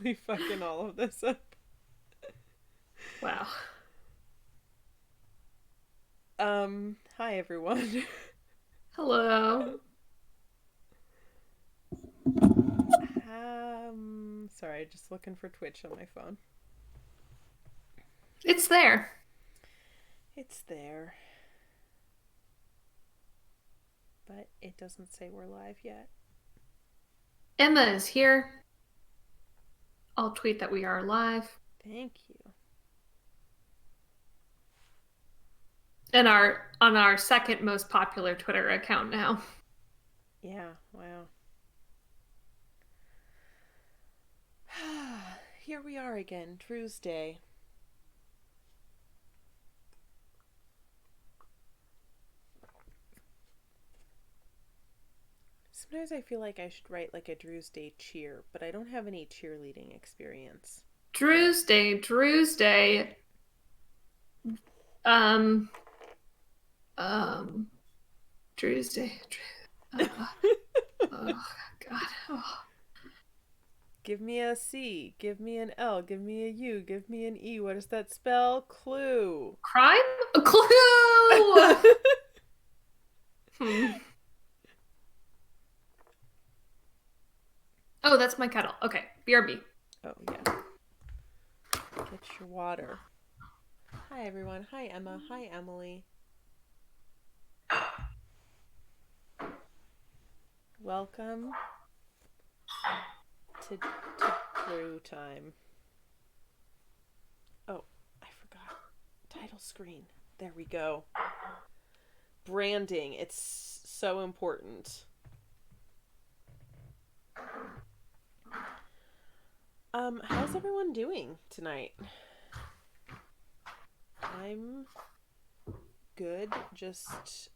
We fucking all of this up. Wow. Hi everyone. Hello. Sorry, just looking for Twitch on my phone. It's there. It's there, but it doesn't say we're live yet. Emma is here. I'll tweet that we are live. Thank you. And our on our second most popular Twitter account now. Yeah, wow. Here we are again, Drew's Day. Sometimes I feel like I should write like a Drew's Day cheer, but I don't have any cheerleading experience. Drew's Day, Drew's Day. Um, um, Drew's Day. Oh God. Oh. Give me a C, give me an L, give me a U, give me an E. What does that spell? Clue. Crime? A clue! Hmm. Oh, that's my kettle. Okay, BRB. Oh, yeah. Get your water. Hi, everyone. Hi, Emma. Hi, Emily. Welcome to Brew Time. Oh, I forgot. Title screen. There we go. Branding. It's so important. How's everyone doing tonight? I'm good. Just,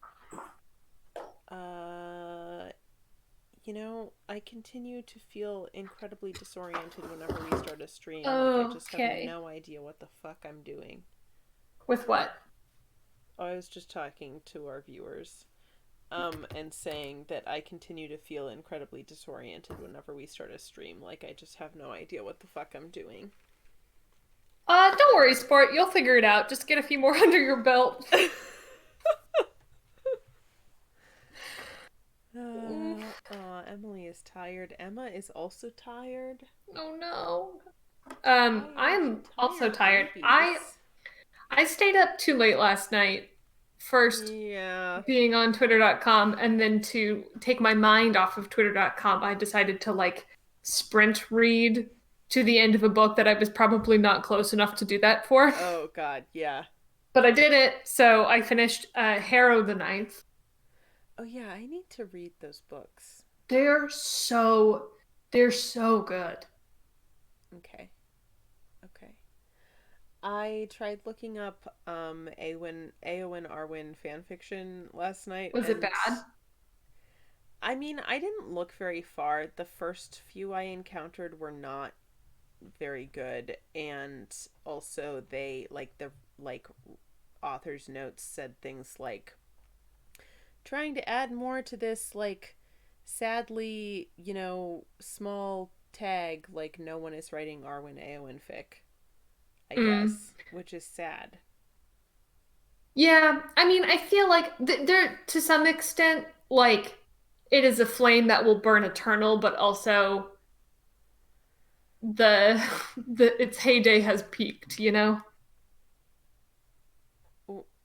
I continue to feel incredibly disoriented whenever we start a stream. Like, I just have Okay. no idea what the fuck I'm doing. With what? Oh, I was just talking to our viewers, and saying that I continue to feel incredibly disoriented whenever we start a stream. Like, I just have no idea what the fuck I'm doing. Don't worry, sport. You'll figure it out. Just get a few more under your belt. Emily is tired. Emma is also tired. Oh no. Why aren't you I'm also tired, tired. I babies? I stayed up too late last night. First Yeah. being on twitter.com and then to take my mind off of twitter.com, I decided to like sprint read to the end of a book that I was probably not close enough to do that for. Oh God, yeah. But I did it, so I finished Harrow the Ninth. Oh yeah, I need to read those books. They're so they're so good. Okay. Okay. I tried looking up Eowyn Arwen fanfiction last night, Was it and bad? I mean, I didn't look very far. The first few I encountered were not very good, and also they like author's notes said things like trying to add more to this like sadly, small tag, like no one is writing Arwen Eowyn fic, I Mm. guess, which is sad. Yeah, I mean, I feel like there, to some extent, like it is a flame that will burn eternal, but also the the its heyday has peaked, you know?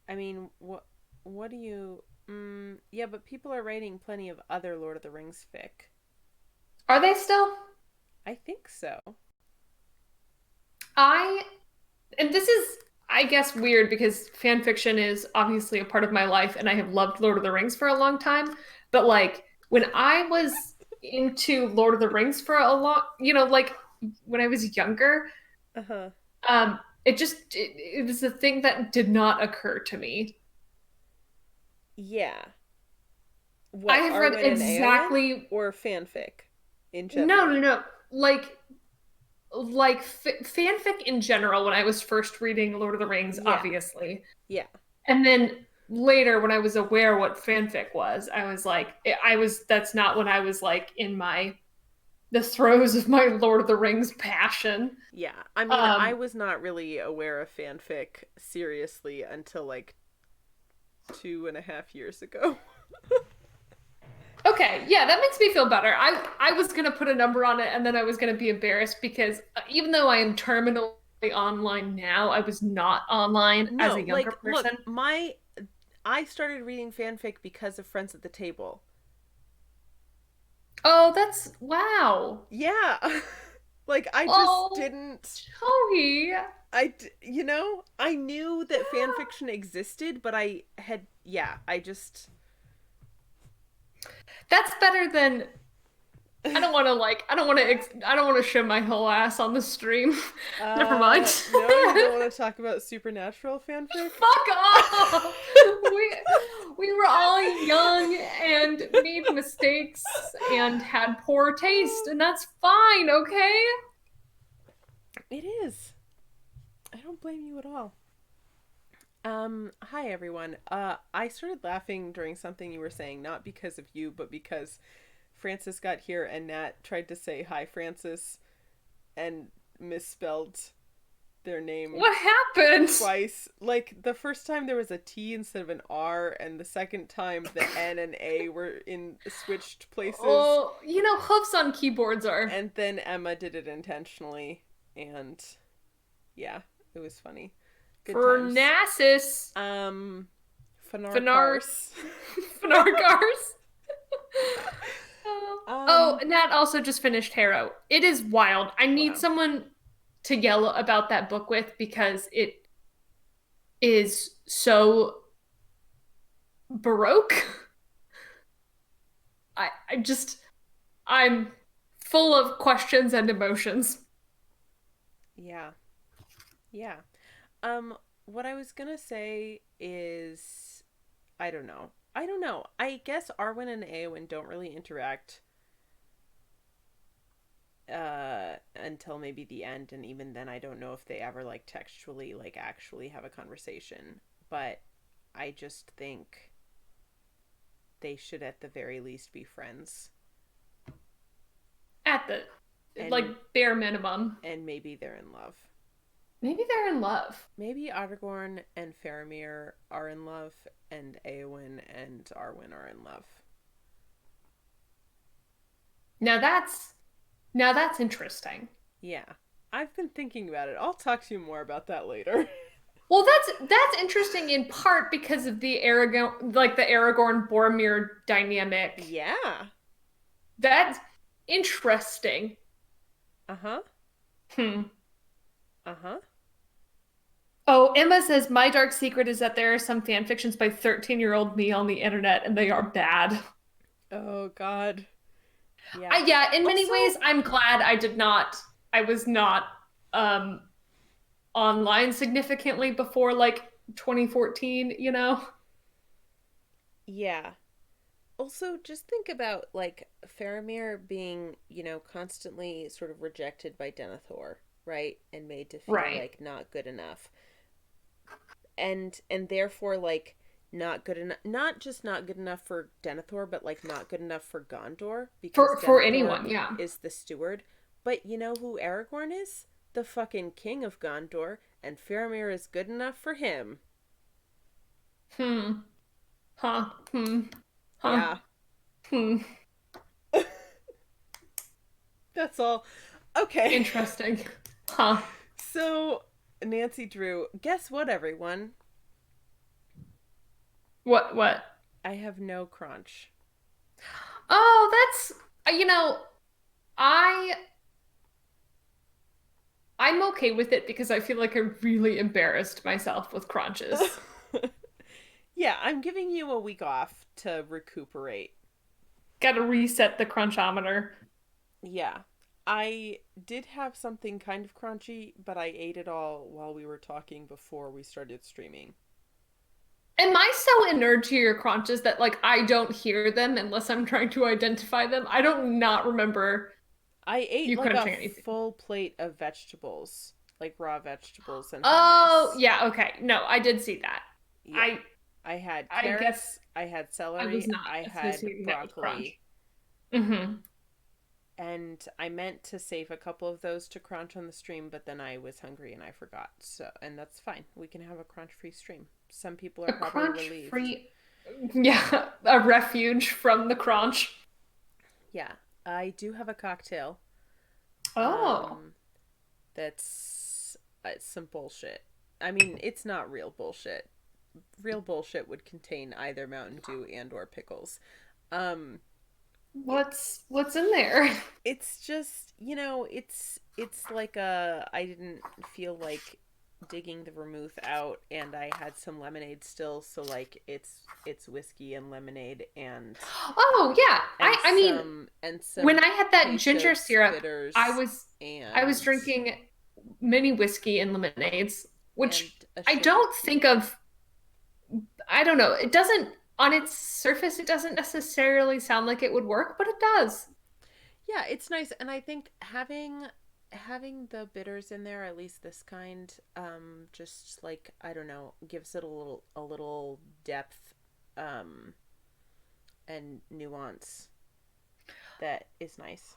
I mean, what do you yeah, but people are writing plenty of other Lord of the Rings fic. Are they still? I think so. I and this is I guess weird because fan fiction is obviously a part of my life and I have loved Lord of the Rings for a long time, but like when I was into Lord of the Rings for a long, like when I was younger, Uh-huh. it was a thing that did not occur to me. Yeah. I What, have read Arwen and Eowyn exactly or fanfic in no, no, general? no. Like fanfic in general when I was first reading Lord of the Rings, Yeah. obviously. Yeah. And then later when I was aware what fanfic was, I was like I was that's not when I was like in my the throes of my Lord of the Rings passion. Yeah. I mean, I Um, was not really aware of fanfic seriously until like 2.5 years ago. okay, yeah, that makes me feel better. I was gonna put a number on it, and then I was gonna be embarrassed because even though I am terminally online now, I was not online as a No, younger like, look, person. I started reading fanfic because of Friends at the Table. Oh, that's wow. Yeah. Like, I just Oh, didn't. Joey. I knew that fan fiction existed, but I just. That's better than I don't want to show my whole ass on the stream. Never mind. No, you don't want to talk about supernatural fanfic? Fuck off. We we were all young and made mistakes and had poor taste, and that's fine, okay? It is. I don't blame you at all. Hi everyone. I started laughing during something you were saying, not because of you, but because Francis got here and Nat tried to say hi Francis and misspelled their name What happened? twice. Like the first time there was a T instead of an R, and the second time the N and A were in switched places. Oh, you know, hoofs on keyboards are And then Emma did it intentionally, and yeah, it was funny. Good for times. Nasus. Um, Finar Fanarkars. Finargars. Oh. Oh, um, Nat also just finished Harrow. It is wild. I need wow. someone to yell about that book with because it is so baroque. I just I'm full of questions and emotions. Yeah, yeah. What I was gonna say is, I don't know. I don't know. I guess Arwen and Eowyn don't really interact until maybe the end, and even then I don't know if they ever like textually like actually have a conversation. But I just think they should at the very least be friends. At the like And bare minimum. maybe they're in love. Maybe they're in love. Maybe Aragorn and Faramir are in love, and Eowyn and Arwen are in love. Now that's now that's interesting. Yeah. I've been thinking about it. I'll talk to you more about that later. Well, that's interesting in part because of the Aragorn, like the Aragorn Boromir dynamic. Yeah. That's interesting. Uh-huh. Hmm. Uh-huh. Oh, Emma says my dark secret is that there are some fan fictions by 13-year-old me on the internet and they are bad. Oh god. Yeah. Yeah, in many Also, ways, I'm glad I was not um online significantly before like 2014, you know? yeah. Also, just think about like Faramir being, constantly sort of rejected by Denethor, right? And made to feel Right. like not good enough. And therefore like not good enough, not just not good enough for Denethor, but like not good enough for Gondor because For Denethor anyone, yeah. is the steward. But you know who Aragorn is? The fucking king of Gondor, and Faramir is good enough for him. Hmm. Huh. Hmm. Huh. Yeah. Hmm. That's all. Okay. Interesting. Huh. So, Nancy Drew, guess what, everyone? What? I have no crunch. Oh, that's you know, I I'm okay with it because I feel like I really embarrassed myself with crunches. Yeah, I'm giving you a week off to recuperate. Got to reset the crunchometer. Yeah. I did have something kind of crunchy, but I ate it all while we were talking before we started streaming. Am I so inured to your crunches that like I don't hear them unless I'm trying to identify them? I don't not remember I ate you like a crunching anything. full plate of vegetables, like raw vegetables and Oh, hummus. yeah, okay. No, I did see that. Yeah. I I had I guess carrots, I had I was celery, not I had associating that with broccoli. crunch. Mm-hmm. And I meant to save a couple of those to crunch on the stream, but then I was hungry and I forgot. So, and that's fine. We can have a crunch-free stream. Some people are A probably relieved. crunch-free, yeah, a refuge from the crunch. Yeah, I do have a cocktail. Oh, Um, that's some bullshit. I mean, it's not real bullshit. Real bullshit would contain either Mountain Dew and or pickles. Um, what's in there? it's just, it's like a I didn't feel like digging the vermouth out, and I had some lemonade still, so like it's whiskey and lemonade Oh yeah, and I mean, when some I had that ginger patience syrup, I bitters was I was and drinking mini whiskey and lemonades, and which a I shake of don't think tea. of. I don't know. It doesn't, on its surface, it doesn't necessarily sound like it would work, but it does. Yeah, it's nice, and I think having the bitters in there, at least this kind, just like I don't know, gives it a little depth, um, and nuance that is nice.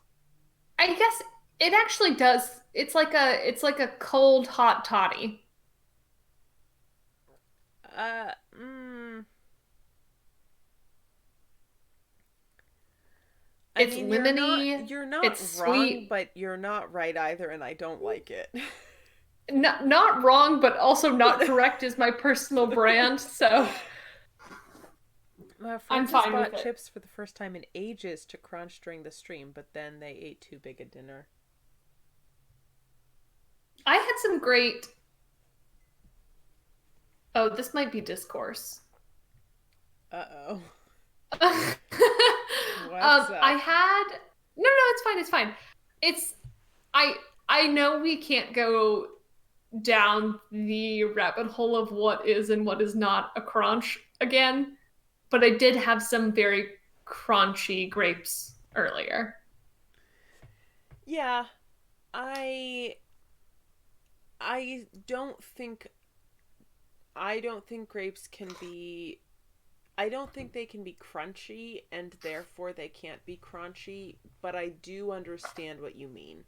I guess it actually does. It's like a cold hot toddy. Uh, mm, I It's mean, lemony, you're not it's wrong, sweet. but you're not right either, and I don't like it. Not wrong, but also not correct is my personal brand, so I'm Francis fine with bought it. chips for the first time in ages to crunch during the stream, but then they ate too big a dinner. I had some great. Oh, this might be discourse. Uh oh. um, What's I up? had no, it's fine, it's fine. It's I I know we can't go down the rabbit hole of what is and what is not a crunch again, but I did have some very crunchy grapes earlier. Yeah, I I don't think I don't think grapes can be I don't think they can be crunchy and therefore they can't be crunchy, but I do understand what you mean.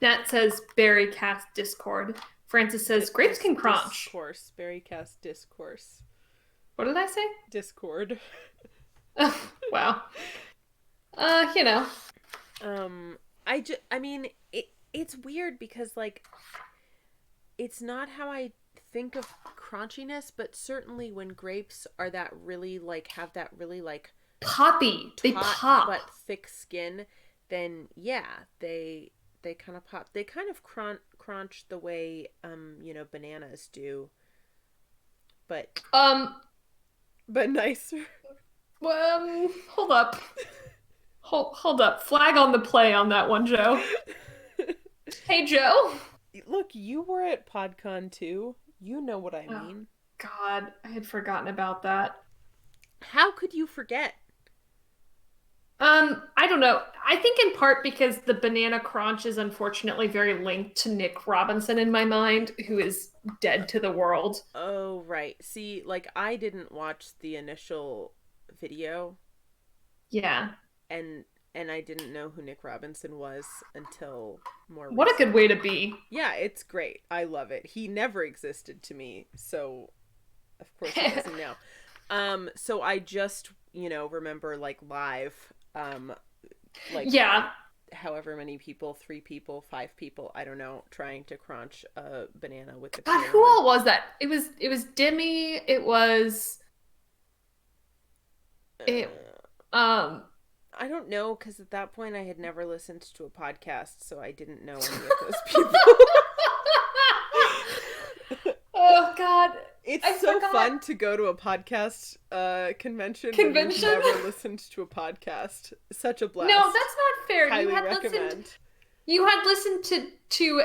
Nat says Barry cast Discord. Francis says grapes can crunch. Discourse, Berrycast discourse. What did I say? Discord. Wow. You know. um I mean it's weird because like it's not how I think of crunchiness, but certainly when grapes are that really like have that really like Poppy. They taut pop. but thick skin, then yeah, they kind of pop. They kind of crunch the way bananas do, but Um, nicer. hold up. Hold up. Flag on the play on that one, Joe. Hey, Joe. Look, you were at PodCon too. You know what I Oh, mean. God, I had forgotten about that. How could you forget? I don't know. I think in part because the banana crunch is unfortunately very linked to Nick Robinson in my mind, who is dead to the world. Oh, right. See, like I didn't watch the initial video Yeah. and I didn't know who Nick Robinson was until more What a good way to recently. be. Yeah, it's great. I love it. He never existed to me, so of course he doesn't now. So I just, remember like live, like Yeah. however many people, 3 people, 5 people, I don't know, trying to crunch a banana with the God, peel who on. all was that? It was Demi, it Uh, um I don't know because at that point I had never listened to a podcast, so I didn't know any of those people. Oh God. It's I so forgot fun to go to a podcast convention when you've convention. never listened to a podcast. Such a No, that's blast. not fair. Highly recommend. You had listened to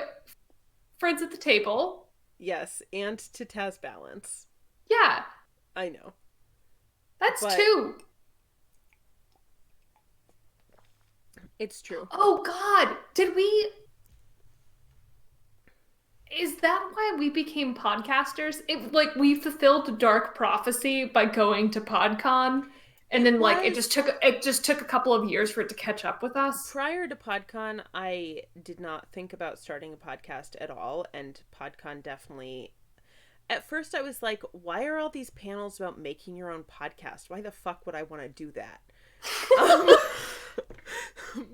Friends at the Table. Yes, and to Taz Balance. Yeah, I know. that's But two. it's true. Oh God, did we? Is that why we became podcasters? It like we fulfilled dark prophecy by going to PodCon. And It then like was. it just took a couple of years for it to catch up with us. Prior to PodCon, I did not think about starting a podcast at all, and PodCon definitely. At first, I was like, why are all these panels about making your own podcast? Why the fuck would I want to do that? Um,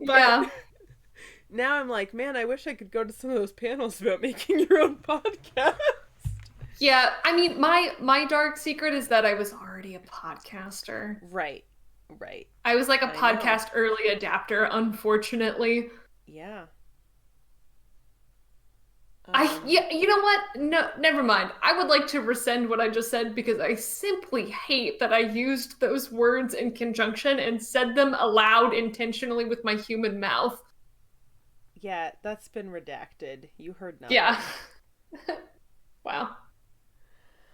but Yeah. now I'm like, man, I wish I could go to some of those panels about making your own podcast. Yeah, I mean, my dark secret is that I was already a podcaster. Right, right. I was like a I know. podcast early adapter, unfortunately. Yeah. Yeah, you know what? No, never mind. I would like to rescind what I just said because I simply hate that I used those words in conjunction and said them aloud intentionally with my human mouth. Yeah, that's been redacted. You heard Yeah. nothing. Wow.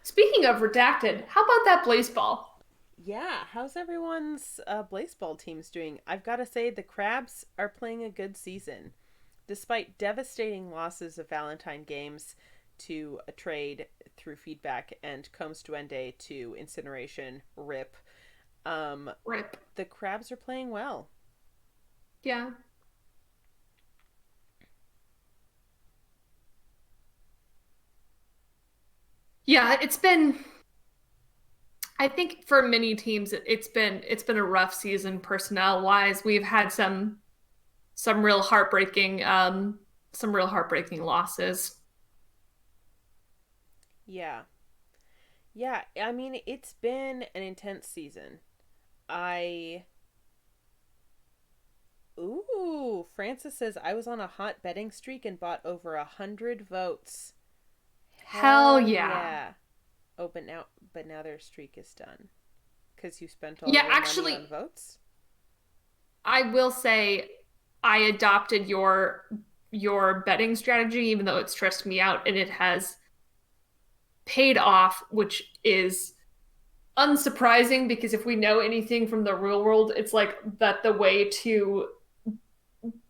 Speaking of redacted, how about that blaze ball? Yeah, how's everyone's baseball teams doing? I've got to say, the Crabs are playing a good season. Despite devastating losses of Valentine games to a trade through feedback and Combs Duende to incineration, rip, um, Rip. the Crabs are playing well. Yeah. Yeah, it's been I think for many teams it's been a rough season personnel wise. We've had some real heartbreaking some real heartbreaking losses. Yeah. Yeah, I mean, it's been an intense season. I. Ooh, Francis says I was on a hot betting streak and bought over 100 votes. Hell Hell yeah. yeah. Oh, but now their streak is done. Because you spent all Yeah, your money actually, on votes? I will say I adopted your betting strategy even though it stressed me out and it has paid off, which is unsurprising because if we know anything from the real world, it's like that the way to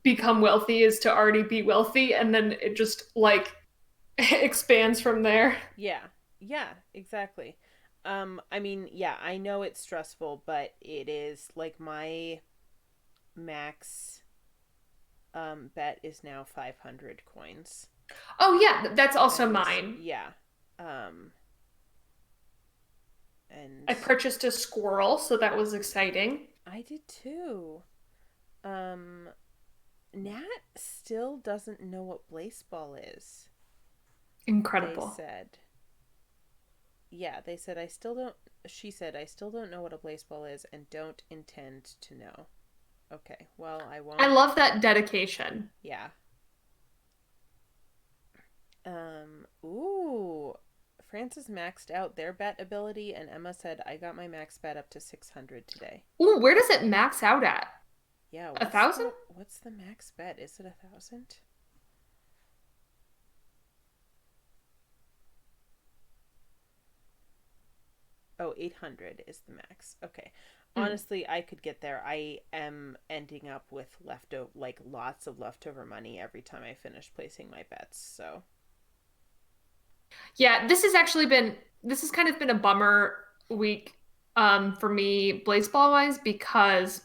become wealthy is to already be wealthy and then it just like expands from there. Yeah. Yeah, exactly. I mean, yeah, I know it's stressful, but it is like my max bet is now 500 coins. Oh yeah, that's also And mine. yeah. Um and I purchased a squirrel, so that was exciting. I did too. Um Nat still doesn't know what baseball is. They Incredible. said. Yeah, they said I still don't she said I still don't know what a baseball is and don't intend to know. Okay. Well, I I won't. love that dedication. Yeah. Ooh. Francis maxed out their bet ability and Emma said I got my max bet up to 600 today. Ooh, where does it max out at? Yeah, A what's thousand? the max bet? Is it 1,000? Oh, 800 is the max. Okay. Mm. Honestly, I could get there. I am ending up with leftover, like lots of leftover money every time I finish placing my bets. So, Yeah, this has kind of been a bummer week for me baseball wise because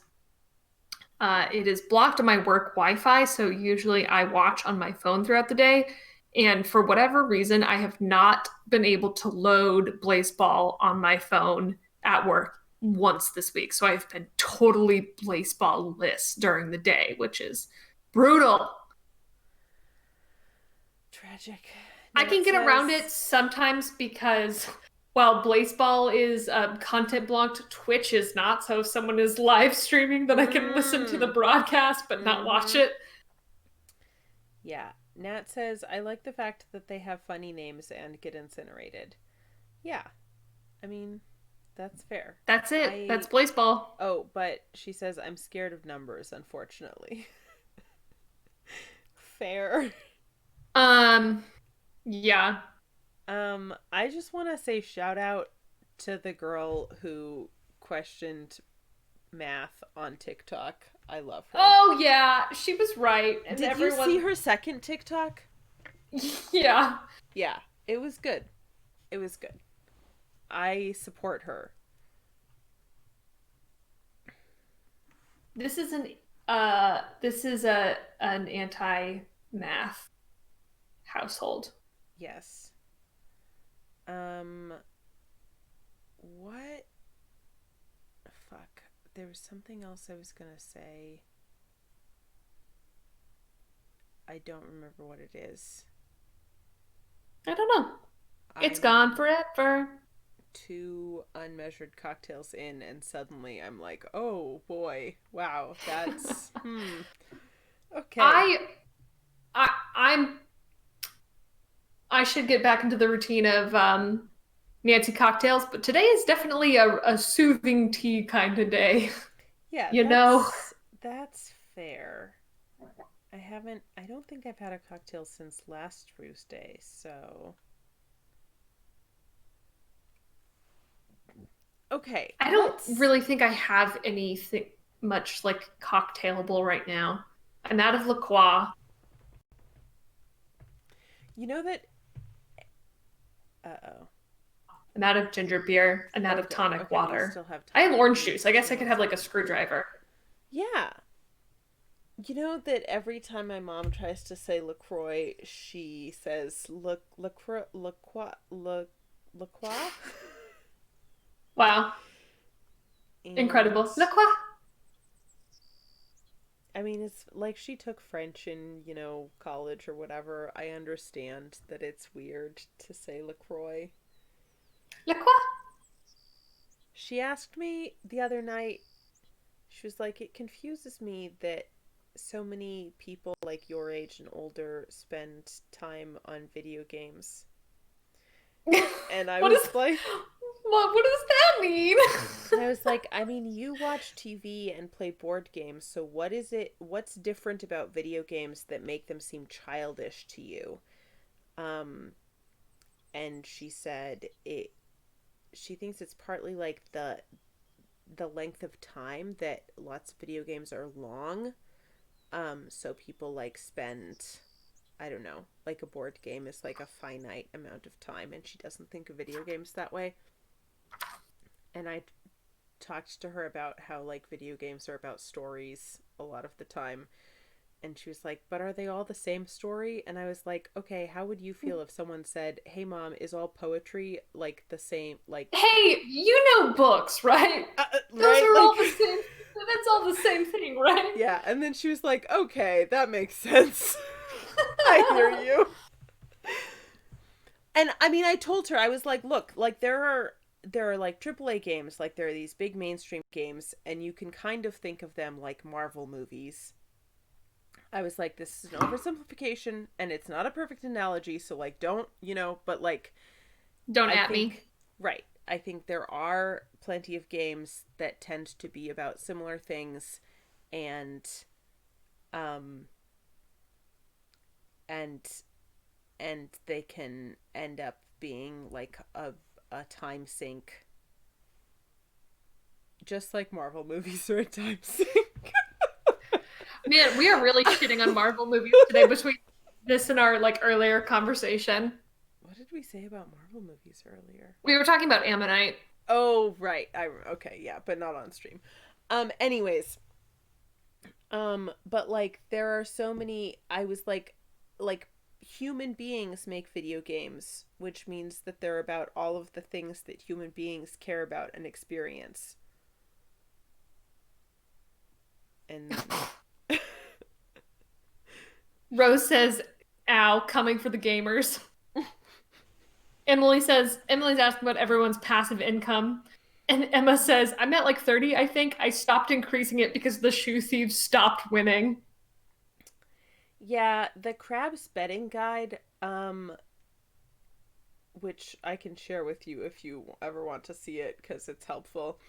it is blocked on my work Wi-Fi, so usually I watch on my phone throughout the day. And for whatever reason, I have not been able to load Blaseball on my phone at work once this week. So I've been totally Blaseball-less during the day, which is brutal. tragic. I Nat can get around it says, sometimes because while Blaseball is content blocked, Twitch is not. So if someone is live streaming, then I can listen to the mm, broadcast but not watch mm-hmm. it. Yeah. Nat says, I like the fact that they have funny names and get incinerated. Yeah. I mean, that's fair. That's it. That's I Blaseball. Oh, but she says I'm scared of numbers, unfortunately. Fair. Um, yeah. I just want to say shout out to the girl who questioned math on TikTok. I love her. Oh yeah, she was right, and Did you see everyone, her second TikTok? yeah. Yeah, it was good. It was good. I support her. This is this is a an anti-math household. Yes. Um, what? Fuck. There was something else I was gonna say. I don't remember what it is. I don't know. It's gone I'm forever. two unmeasured cocktails in, and suddenly I'm like, oh boy, wow, that's okay. I I I'm I should get back into the routine of Nancy cocktails, but today is definitely a soothing tea kind of day. Yeah, You know? that's fair. I don't think I've had a cocktail since last Ruse Day, so okay, I don't let's really think I have anything much like cocktailable right now. I'm out of La Croix. you know that oh. I'm out of ginger beer. I'm out Oh of good. tonic Okay, you water. still have I have orange you juice. I guess I still could have have like a tonic water. screwdriver. Yeah. You know that every time my mom tries to say LaCroix, she says LaCroix, LaCroix, LaCroix? Wow. And Incredible. La Croix. I mean, it's like she took French in, college or whatever. I understand that it's weird to say LaCroix. La Croix. She asked me the other night, she was like, it confuses me that so many people like your age and older spend time on video games. And I What is was like, what does that mean? I mean, you watch TV and play board games, so what's different about video games that make them seem childish to you? Um, and she said she thinks it's partly like the length of time that lots of video games are long. So people like spend, I don't know, like a board game is like a finite amount of time, and she doesn't think of video games that way. And I talked to her about how like video games are about stories a lot of the time, and she was like, but are they all the same story? And I was like, okay, how would you feel if someone said, hey mom, is all poetry like the same, like Hey, you know books, right? Those right, are like all the same. That's all the same thing, right? yeah. And then she was like, okay, that makes sense. I hear you. And I mean, I told her, I was like, look, like there are like AAA games, like there are these big mainstream games, and you can kind of think of them like Marvel movies. I was like, this is an oversimplification, and it's not a perfect analogy, so like, don't, but like, Don't I at me. think, right, I think there are plenty of games that tend to be about similar things, and, um, and, and they can end up being like a time sink, just like Marvel movies are a time sink. Man, we are really shitting on Marvel movies today between this and our like earlier conversation. What did we say about Marvel movies earlier? We were talking about Ammonite. Oh, right. I okay, yeah, but not on stream. Anyways, but like there are so many I was like human beings make video games, which means that they're about all of the things that human beings care about and experience. And Rose says, ow, coming for the gamers. Emily says, Emily's asking about everyone's passive income. And Emma says, I'm at like 30, I think. I stopped increasing it because the shoe thieves stopped winning. yeah, the Crabs betting guide, which I can share with you if you ever want to see it because it's helpful.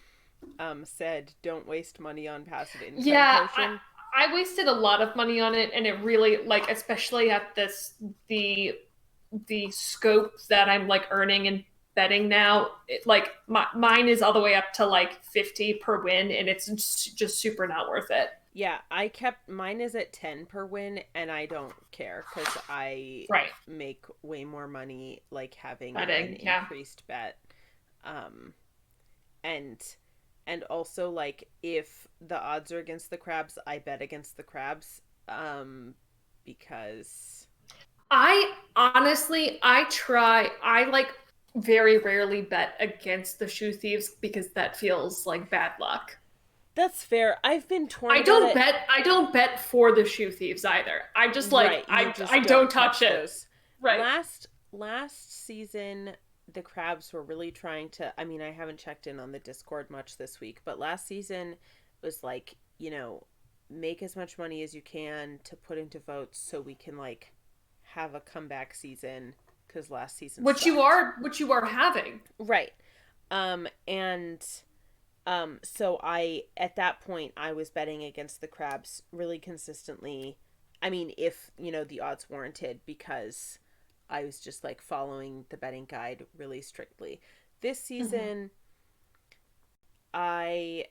Said don't waste money on passive income Yeah, potion. I wasted a lot of money on it, and it really like, especially at the the scope that I'm like earning and betting now. Like mine is all the way up to like 50 per win, and it's just super not worth it. Yeah, I kept mine is at 10 per win, and I don't care because I Right, make way more money like having an betting. Yeah, increased bet. Um, and And also, like, if the odds are against the crabs, I bet against the crabs. Because I honestly, I like very rarely bet against the shoe thieves because that feels like bad luck. that's fair. I've been torn about it. I don't bet for the shoe thieves either. I just like Right, you I just don't don't touch touch it. those. Right. Last season the crabs were really trying to, I mean, I haven't checked in on the Discord much this week, but last season was like, make as much money as you can to put into votes so we can like have a comeback season cuz last season sucked. What you are having. Right. And so I, at that point, I was betting against the crabs really consistently. I mean, if, the odds warranted, because I was just like following the betting guide really strictly. This Mhm. season, I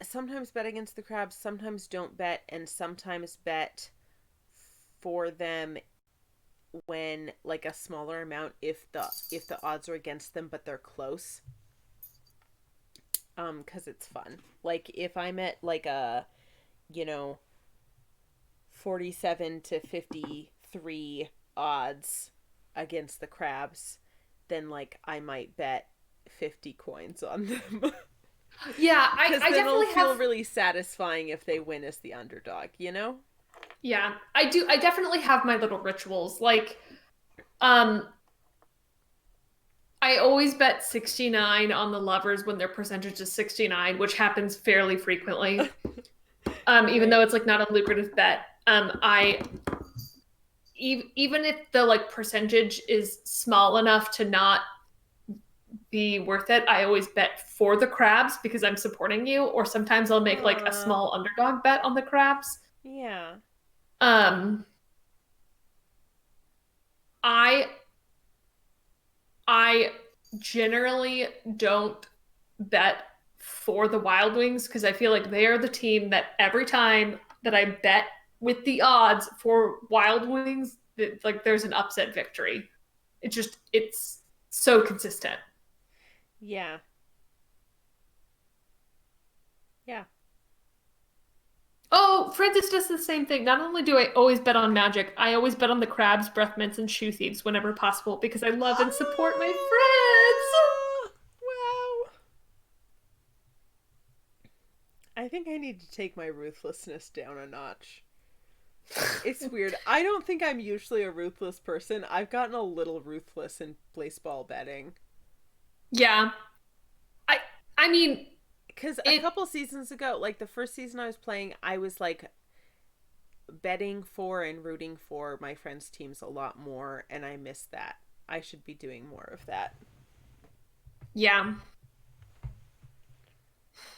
sometimes bet against the crabs, sometimes don't bet, and sometimes bet for them when like a smaller amount if the odds are against them but they're close, cuz it's fun. Like if I'm at like a, you know, 47 to 53 odds against the crabs, then like I might bet 50 coins on them. Yeah, Because I then it'll definitely have feel really satisfying if they win as the underdog, you know? yeah, I definitely have my little rituals. Like um I always bet 69 on the lovers when their percentage is 69, which happens fairly frequently. Even though Right. it's like not a lucrative bet. I even if the like percentage is small enough to not be worth it, I always bet for the crabs because I'm supporting you, or sometimes I'll make like a Aw. small underdog bet on the crabs. Yeah. Um, I I generally don't bet for the Wild Wings because I feel like they are the team that every time that I bet with the odds for Wild Wings, like there's an upset victory. It's so consistent. Yeah. Yeah. Oh, Francis does the same thing. Not only do I always bet on Magic, I always bet on the crabs, breath mints, and shoe thieves whenever possible because I love and support my friends. Ah! Wow. I think I need to take my ruthlessness down a notch. It's weird. I don't think I'm usually a ruthless person. I've gotten a little ruthless in baseball betting. Yeah, I I mean Because a it. couple seasons ago, like the first season I was playing, I was like betting for and rooting for my friends' teams a lot more, and I missed that. I should be doing more of that. Yeah,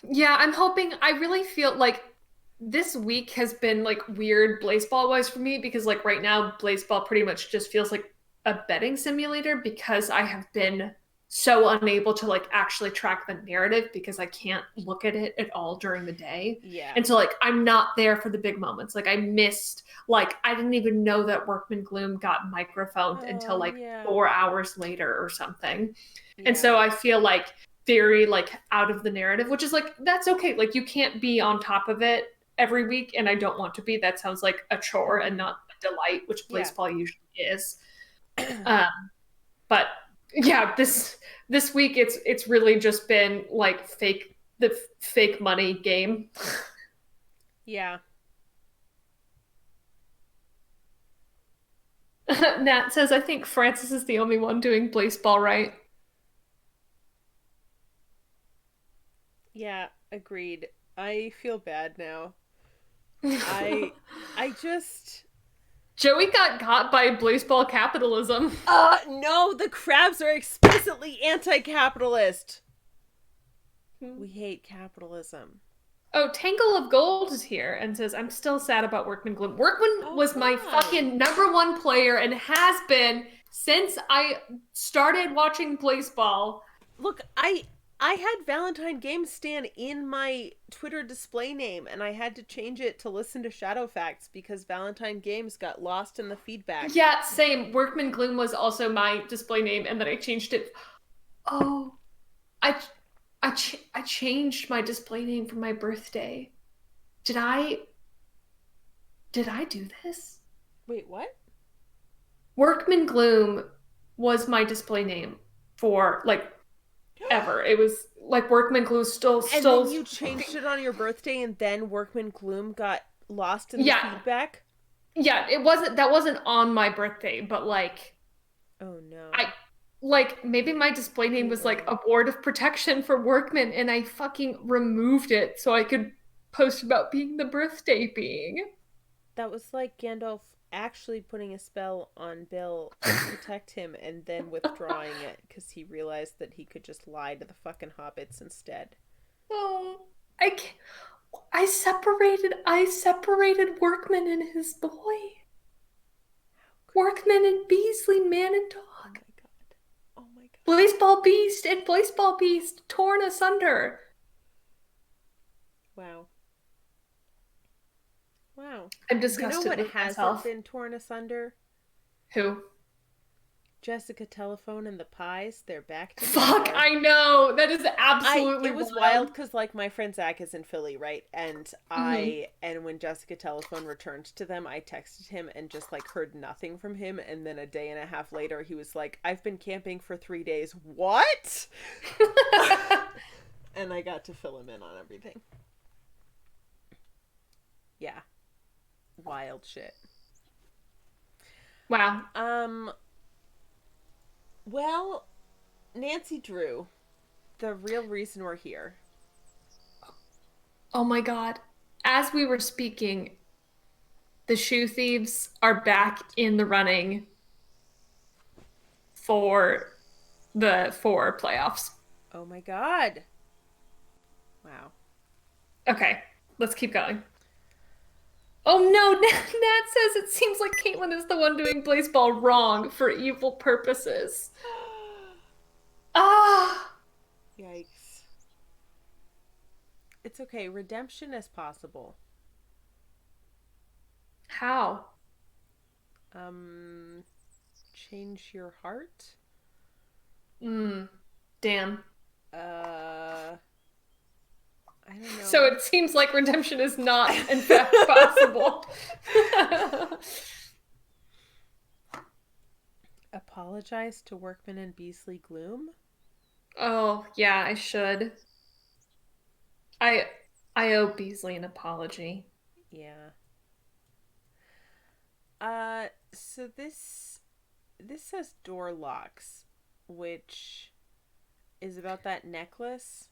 yeah. I'm hoping. I really feel like this week has been like weird baseball wise for me because like right now baseball pretty much just feels like a betting simulator because I have been so unable to like actually track the narrative because I can't look at it at all during the day. Yeah. And so like I'm not there for the big moments. Like I missed like I didn't even know that Workman Gloom got microphoned until Oh, like yeah. 4 hours later or something. And Yeah. so I feel like very like out of the narrative, which is like that's okay. Like you can't be on top of it every week, and I don't want to be. That sounds like a chore and Mm-hmm. not a delight, which Yeah. baseball usually is. Um, but yeah, this week it's really just been like fake money game. Yeah. Nat says, I think Francis is the only one doing baseball right. Yeah. Agreed. I feel bad now. I I just Joey got by baseball capitalism. no, the crabs are explicitly anti-capitalist. We hate capitalism. Oh, Tangle of Gold is here and says, I'm still sad about Workman Gloom. Workman Oh, was my why? fucking #1 player and has been since I started watching baseball. Look, I had Valentine Games stand in my Twitter display name and I had to change it to listen to Shadow Facts because Valentine Games got lost in the feedback. Yeah, same. Workman Gloom was also my display name, and then I changed it. Oh, I I changed my display name for my birthday. Did I did I do this? Wait, what? Workman Gloom was my display name for like ever. It was like Workman Gloom And then still you changed it on your birthday, and then Workman Gloom got lost in the yeah. feedback? Yeah, it wasn't that wasn't on my birthday, but like Oh no. I like maybe my display name was like Uh-oh. a board of protection for workmen and I fucking removed it so I could post about being the birthday being. That was like Gandalf actually putting a spell on Bill to protect him and then withdrawing it because he realized that he could just lie to the fucking hobbits instead. Oh, I can't, I separated workman and his boy. Workman and Beasley, man and Oh dog. my god. Oh my god. Baseball Beast and Baseball Beast torn asunder. Wow. Wow. I'm You know disgusted what with hasn't myself. been torn asunder? Who? Jessica Telephone and the Pies. They're back Fuck, together. I know. That is absolutely It was wild wild. because like my friend Zach is in Philly, right? And Hmm. when Jessica Telephone returned to them, I texted him and just like heard nothing from him. And then a day and a half later, he was like, "I've been camping for 3 days." What? And I got to fill him in on everything. Yeah, wild shit. Wow. Um. Well, Nancy Drew, the real reason we're here. Oh my God. As we were speaking, the shoe thieves are back in the running for the four playoffs. Oh my god. Wow. Okay, let's keep going. Oh no, Nat says it seems like Caitlyn is the one doing baseball wrong for evil purposes. Ah, Yikes. It's okay. Redemption is possible. how? Um, change your heart? Hmm. Damn. Uh, I don't So know. it seems like redemption is not, in fact, possible. Apologize to Workman and Beasley Gloom? Oh, yeah, I should. I I owe Beasley an apology. Yeah. So this says door locks, which is about that necklace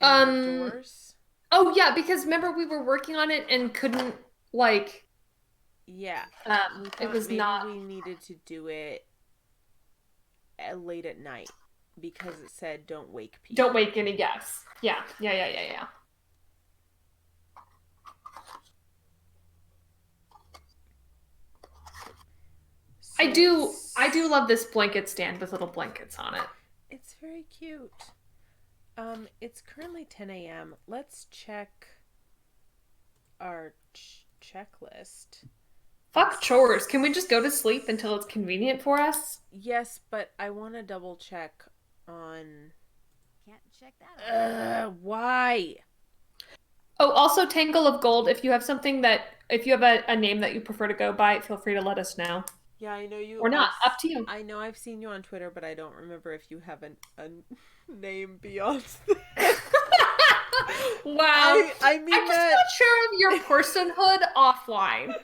and the Um, doors. oh yeah, because remember we were working on it and couldn't like Yeah. We it thought was maybe not we needed to do it late at night because it said don't wake don't people. make any guess. Yeah, yeah, yeah, yeah, yeah. So I do love this blanket stand with little blankets on it. it's very cute. It's currently 10 a.m. Let's check our checklist. Fuck chores. Can we just go to sleep until it's convenient for us? Yes, but I want to double check on. Can't check that off. Why? Oh, also Tangle of Gold, if you have a name that you prefer to go by, feel free to let us know. Yeah, I know you. Or not, up to you. I know I've seen you on Twitter, but I don't remember if you have a name beyond that. Wow. I mean I'm just that. not sure of your personhood offline.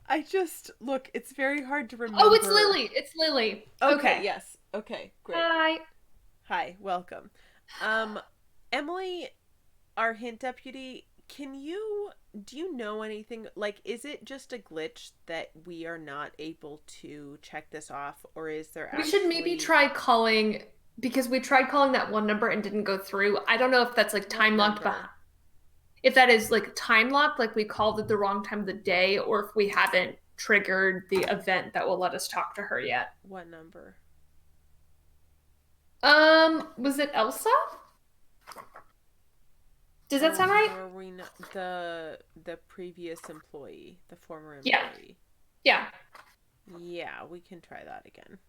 I just look. It's very hard to remember. Oh, it's Lily. It's Lily. Okay. Okay. Yes. Okay. Great. Hi. Hi. Welcome. Um, Emily, our hint deputy. Do you know anything? Like, is it just a glitch that we are not able to check this off, or is there We should maybe actually try calling because we tried calling that one number and didn't go through. I don't know if that's like what time locked number? behind. If that is like time locked, like we called it the wrong time of the day, or if we haven't triggered the event that will let us talk to her yet. What number? Was it Elsa? Does that Oh, sound right? were we not the previous employee, the former Yeah. employee? Yeah. Yeah, we can try that again.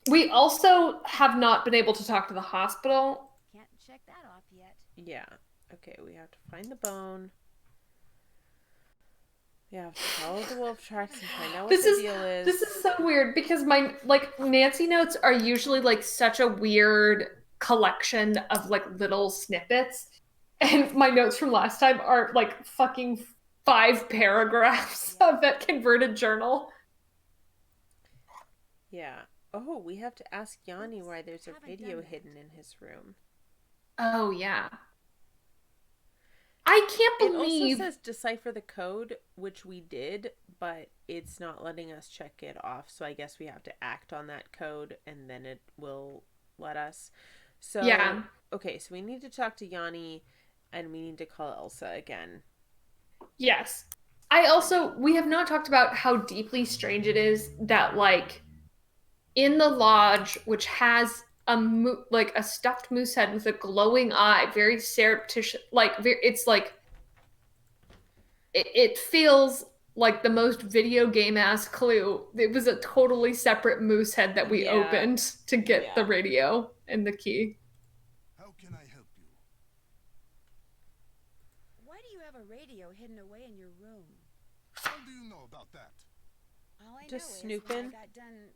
We also have not been able to talk to the hospital. Can't check that off yet. Yeah. Okay, we have to find the bone. We have to follow the wolf tracks and find out what This the is deal is. this is so weird because my like Nancy notes are usually like such a weird collection of like little snippets. And my notes from last time are like fucking 5 paragraphs of that converted journal. Yeah. Oh, we have to ask Yanni Oops, why there's a haven't video done that. hidden in his room. Oh yeah. I can't It also believe. says decipher the code, which we did, but it's not letting us check it off. So I guess we have to act on that code and then it will let us. So, Yeah. okay, so we need to talk to Yanni and we need to call Elsa again. Yes. We have not talked about how deeply strange it is that like in the lodge, which has like a stuffed moose head with a glowing eye, very surreptitious, like it's like it feels like the most video game ass clue. It was a totally separate moose head that we Yeah. opened to get the Yeah. radio and the key. How can I help you? Why do you have a radio hidden away in your room? How do you know about that? All I Just know is snooping. when I got done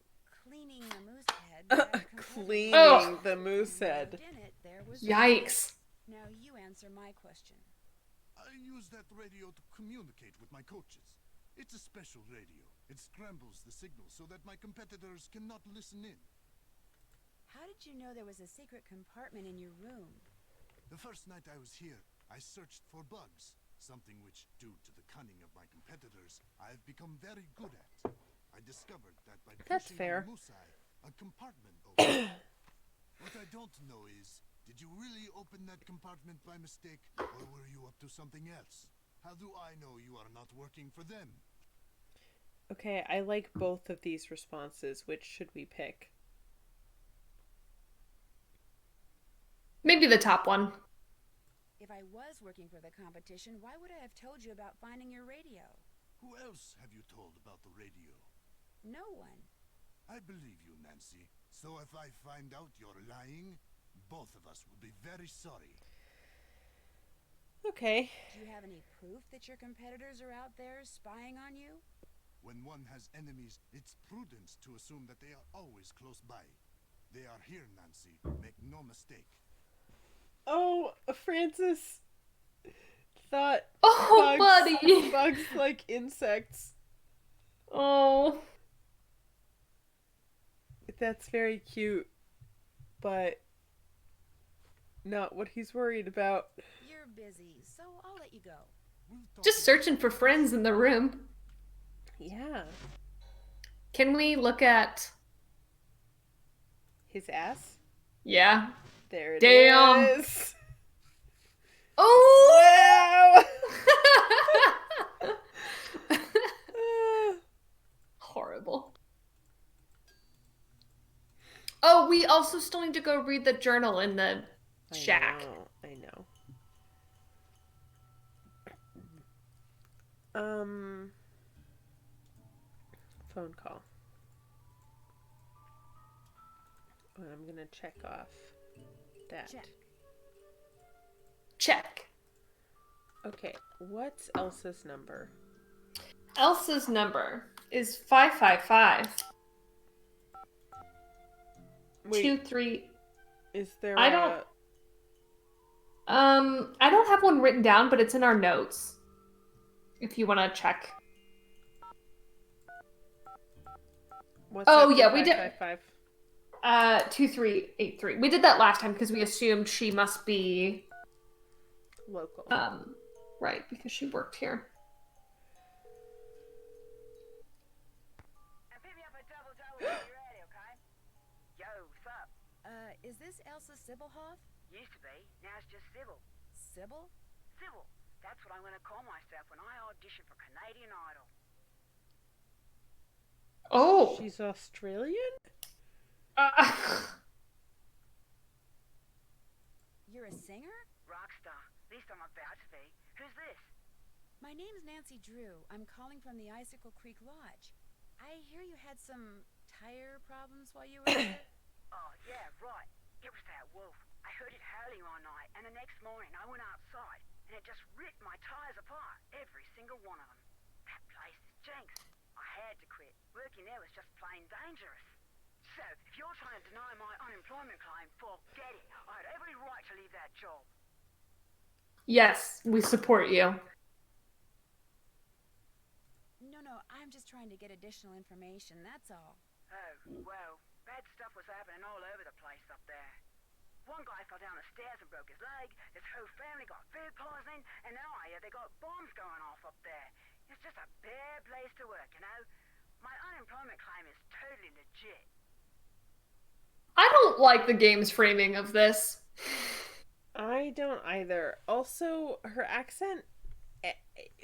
cleaning the moose head, that competitor Cleaning Oh. the moose and head. wrapped in it, there was Yikes. Now you answer my question. I use that radio to communicate with my coaches. It's a special radio. It scrambles the signal so that my competitors cannot listen in. How did you know there was a secret compartment in your room? The first night I was here, I searched for bugs, something which, due to the cunning of my competitors, I have become very good at. I discovered that by That's pushing fair. on Moose Eye, a compartment opened. What I don't know is, did you really open that compartment by mistake, or were you up to something else? How do I know you are not working for them? Okay, I like both of these responses. Which should we pick? Maybe the top one. If I was working for the competition, why would I have told you about finding your radio? Who else have you told about the radio? No one. I believe you, Nancy. So if I find out you're lying, both of us will be very sorry. Okay. Do you have any proof that your competitors are out there spying on you? When one has enemies, it's prudent to assume that they are always close by. They are here, Nancy. Make no mistake. Oh, Francis thought Oh, buddy. bugs like insects. Oh. That's very cute, but not what he's worried about. You're busy, so I'll let you go. We'll talk Just searching for friends in the room. Yeah. Can we look at. His ass? Yeah. There it Damn. is. Oh! Wow! Horrible. Oh, we also still need to go read the journal in the shack. I know. Phone call. And I'm gonna check off that. Check. Check. Okay, what's Elsa's number? Elsa's number is 555 Wait, 23. is there I don't have one written down, but it's in our notes. If you want to check. What's Oh, after yeah, we did- 555? 2383. We did that last time because we assumed she must be Local. right, because she worked here. And pick me up a double when you're ready, okay? Yo, what's up? Is this Elsa Sybilhoff? Used to be, now it's just Sybil. Sybil? Sybil, that's what I'm gonna call myself when I audition for Canadian Idol. Oh. She's Australian? You're a singer? Rockstar, at least I'm about to be. Who's this? My name's Nancy Drew. I'm calling from the Icicle Creek Lodge. I hear you had some tire problems while you were there? Oh, yeah, right. It was that wolf. I heard it howling one night, and the next morning I went outside, and it just ripped my tires apart, every single one of them. That place is jinx. I had to quit. Working there was just plain dangerous. So, if you're trying to deny my unemployment claim, forget it. I had every right to leave that job. Yes, we support you. No, I'm just trying to get additional information, that's all. Oh, well, bad stuff was happening all over the place up there. One guy fell down the stairs and broke his leg, his whole family got food poisoning, and now I hear they got bombs going off up there. It's just a bad place to work, you know? My unemployment claim is totally legit. I don't like the game's framing of this. I don't either. Also, her accent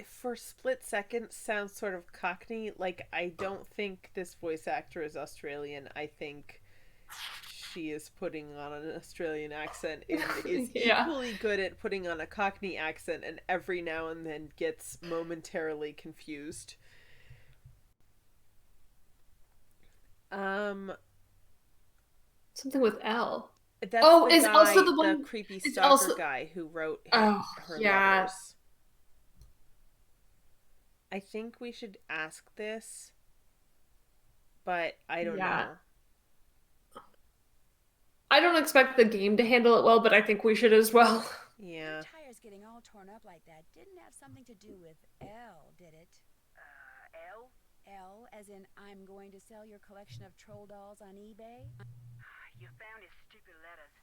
for split seconds sounds sort of Cockney. Like, I don't think this voice actor is Australian. I think she is putting on an Australian accent and is Yeah. equally good at putting on a Cockney accent, and every now and then gets momentarily confused. Something with L. That's Oh, the is guy, also the one- creepy it's stalker also- guy who wrote Oh, her yeah. letters. I think we should ask this, but I don't Yeah. know. I don't expect the game to handle it well, but I think we should as well. Yeah. Your tires getting all torn up like that didn't have something to do with L, did it? L? L, as in I'm going to sell your collection of troll dolls on eBay? You found his stupid letters.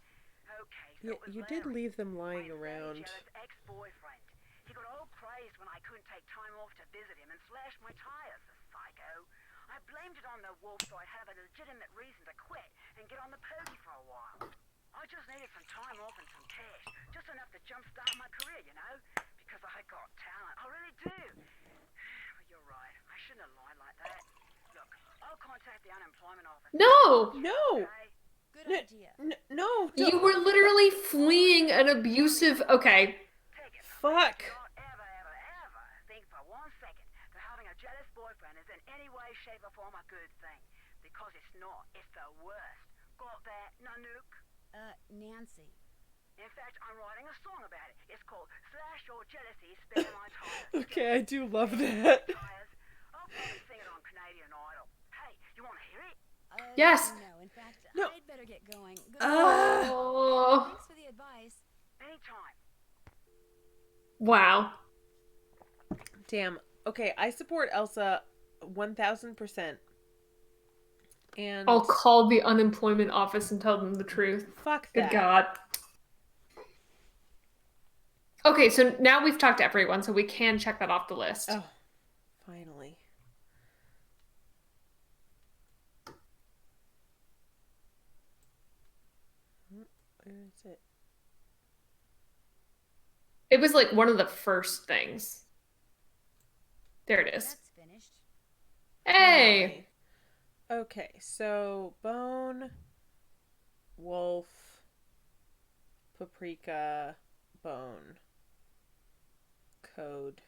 Okay, so Yeah, it was you did Larry, leave them lying my very around. jealous ex-boyfriend. He got all crazed when I couldn't take time off to visit him and slashed my tires, the psycho. I blamed it on the wolf so I'd have a legitimate reason to quit and get on the pokey for a while. I just needed some time off and some cash, just enough to jumpstart my career, you know? Because I got talent, I really do. But you're right, I shouldn't have lied like that. Look, I'll contact the unemployment office. No! No! Okay? Good N- idea. No! You were literally fleeing an abusive... Okay. Take it. Fuck! Don't ever think for 1 second that having a jealous boyfriend is in any way, shape, or form a good thing. Because it's not. It's the worst. Got that, Nanook? Nancy. In fact, I'm writing a song about it. It's called Slash Your Jealousy, Spare My Tires. Okay, I do love that. Tires. I'll probably sing it on Canadian Idol. Hey, you want to hear it? Yes. No, in fact, No. I'd better get going. Good Oh. Thanks for the advice. Anytime. Wow. Damn. Okay, I support Elsa 1000%. And I'll call the unemployment office and tell them the truth. fuck Good that. God. Okay, so now we've talked to everyone, so we can check that off the list. Oh, finally. Where is it? It was like one of the first things. There it is. That's finished. Hey! Finally. Okay, so bone, wolf, paprika, bone, code,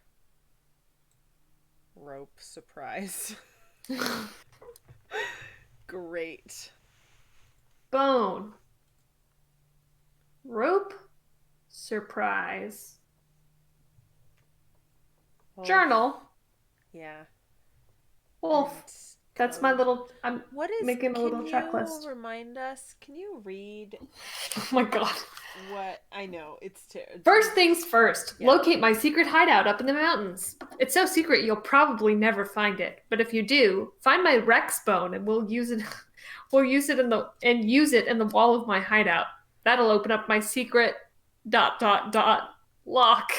rope, surprise. Great. Bone. Rope. Surprise. Wolf. Journal. Yeah. Wolf. and That's my code. little... I'm What is? making a can little you checklist. remind us? Can you read Oh my God. what I know? It's First things first, Yeah. locate my secret hideout up in the mountains. It's so secret you'll probably never find it. But if you do, find my Rex bone and we'll use it in the wall of my hideout. That'll open up my secret ... lock.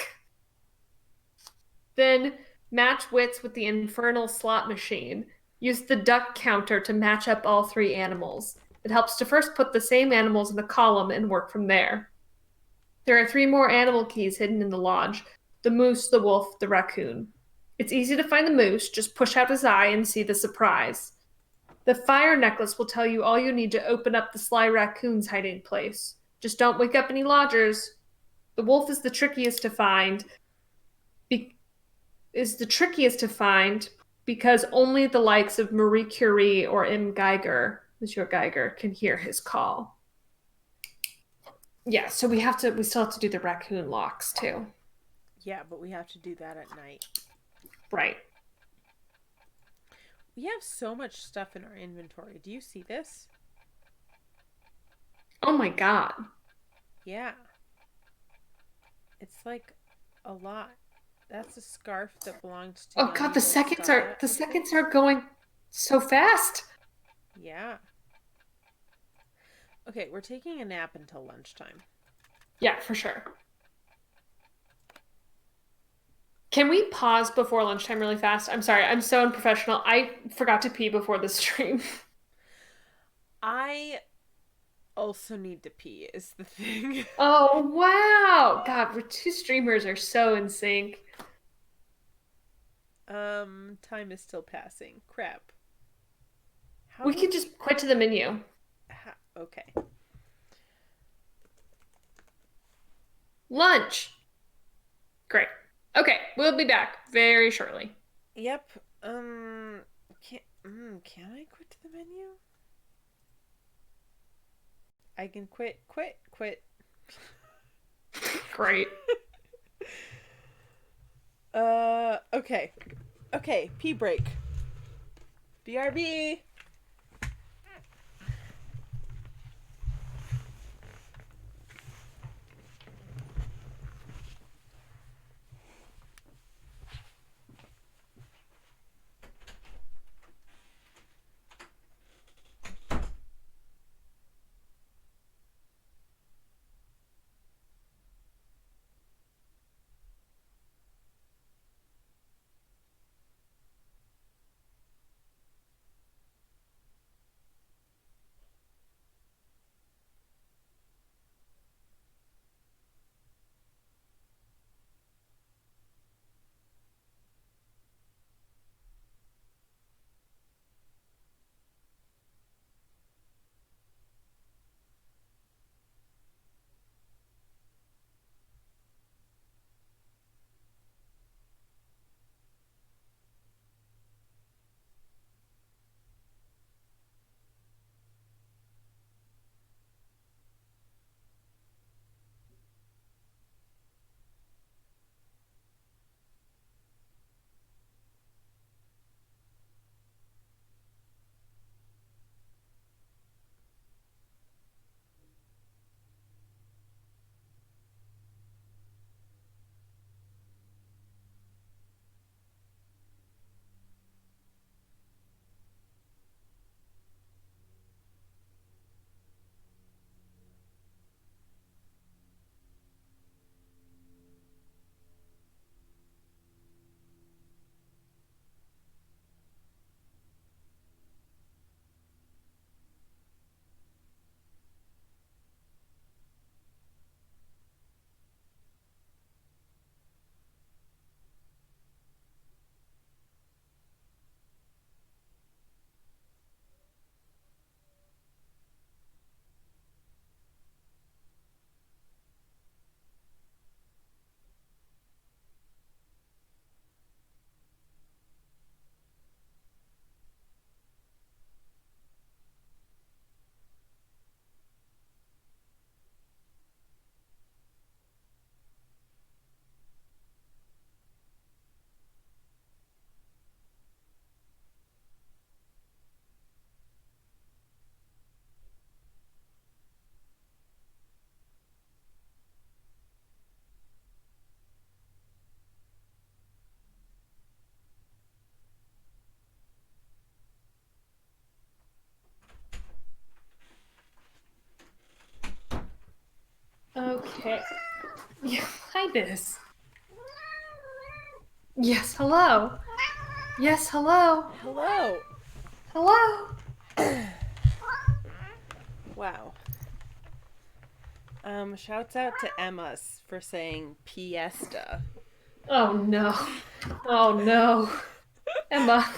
Then match wits with the infernal slot machine. Use the duck counter to match up all 3 animals. It helps to first put the same animals in a column and work from there. There are 3 more animal keys hidden in the lodge: the moose, the wolf, the raccoon. It's easy to find the moose, just push out his eye and see the surprise. The fire necklace will tell you all you need to open up the sly raccoon's hiding place. Just don't wake up any lodgers. The wolf is the trickiest to find. because only the likes of Marie Curie or M. Geiger, Monsieur Geiger, can hear his call. Yeah, so we still have to do the raccoon locks too. Yeah, but we have to do that at night. Right. We have so much stuff in our inventory. Do you see this? Oh my God. Yeah. It's like a lot. That's a scarf that belonged to Oh young God, the Gold seconds Star, are the I seconds think. are going so fast. Yeah. Okay, we're taking a nap until lunchtime. Yeah, for sure. Can we pause before lunchtime really fast? I'm sorry, I'm so unprofessional. I forgot to pee before the stream. I also need to pee, is the thing. Oh wow. God, we're two streamers are so in sync. Time is still passing. Crap. How We do could we. just quit to the menu. Okay. Lunch. Great. Okay, we'll be back very shortly. Yep. Can I quit to the menu? I can quit. Great. Okay. Okay, pee break. BRB. Okay. Yeah, hi, Biz. Yes, hello. Yes, hello. Hello. Hello. Wow. Shouts out to Emma's for saying Piesta. Oh no. Oh no. Emma.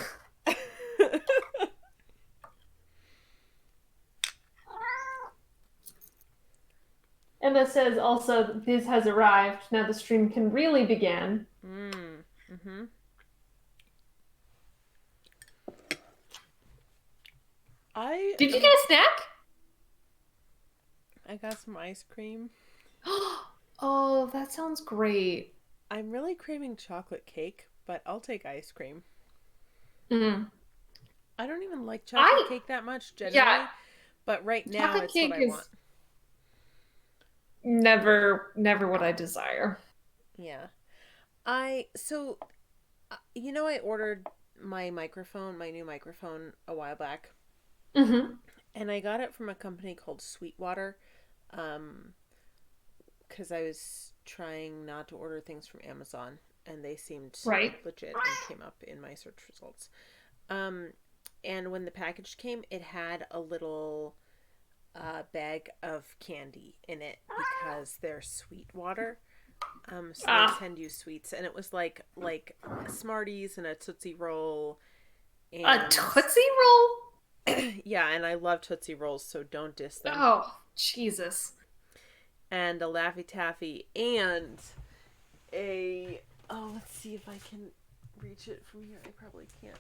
Emma says also that Biz has arrived. Now the stream can really begin. Mm. Mm-hmm. I Did you get a snack? I got some ice cream. Oh, that sounds great. I'm really craving chocolate cake, but I'll take ice cream. Mm. I don't even like chocolate I cake that much Yeah, generally, but right now chocolate it's what cake I want. is never what I desire. Yeah. I so I ordered my new microphone a while back, Mm-hmm. and I got it from a company called Sweetwater. Um because I was trying not to order things from Amazon, and they seemed Right. legit and came up in my search results. Um, and when the package came, it had a little bag of candy in it because they're Sweetwater. So they Ah, send you sweets, and it was like Smarties and a Tootsie Roll, a and Tootsie Roll? yeah, and I love Tootsie Rolls, so don't diss them. Oh, Jesus. And a Laffy Taffy, and a let's see if I can reach it from here. I probably can't.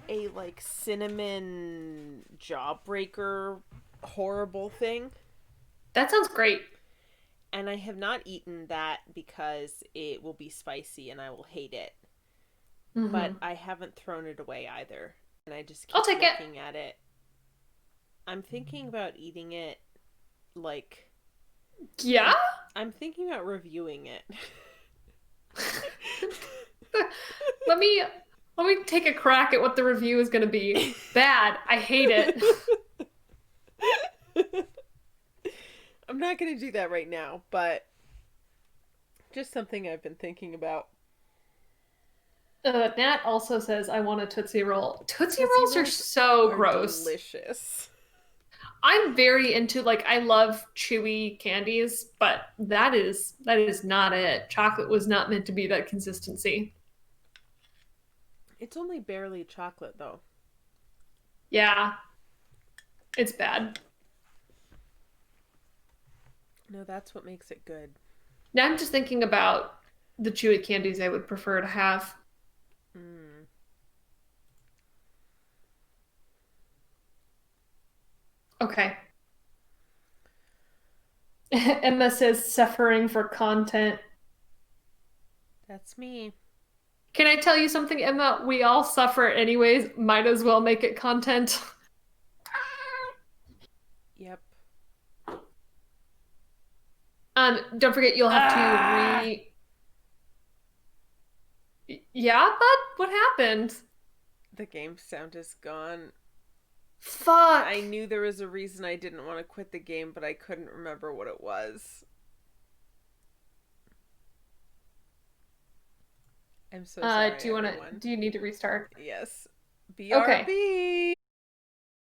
A like cinnamon jawbreaker horrible thing. That sounds great. And I have not eaten that because it will be spicy and I will hate it. But Mm-hmm. I haven't thrown it away either. And I just I'll keep take it. looking at it. I'm thinking about eating it like Yeah? I'm thinking about reviewing it. Let me take a crack at what the review is going to be. Bad. I hate it. I'm not going to do that right now, but just something I've been thinking about. Nat also says I want a Tootsie Roll. Tootsie Tootsie Rolls are Rolls so are gross. delicious. I'm very into I love chewy candies, but that is not it. Chocolate was not meant to be that consistency. It's only barely chocolate, though. Yeah, it's bad. No, that's what makes it good. Now I'm just thinking about the chewy candies I would prefer to have. Mm. Okay. Emma says suffering for content. That's me. Can I tell you something, Emma? We all suffer anyways. Might as well make it content. Yep. Don't forget you'll have to Ah! Yeah, bud? What happened? The game sound is gone. Fuck. I knew there was a reason I didn't want to quit the game, but I couldn't remember what it was. I'm so sorry, Do you everyone. do you need to restart? Yes. Okay. BRB!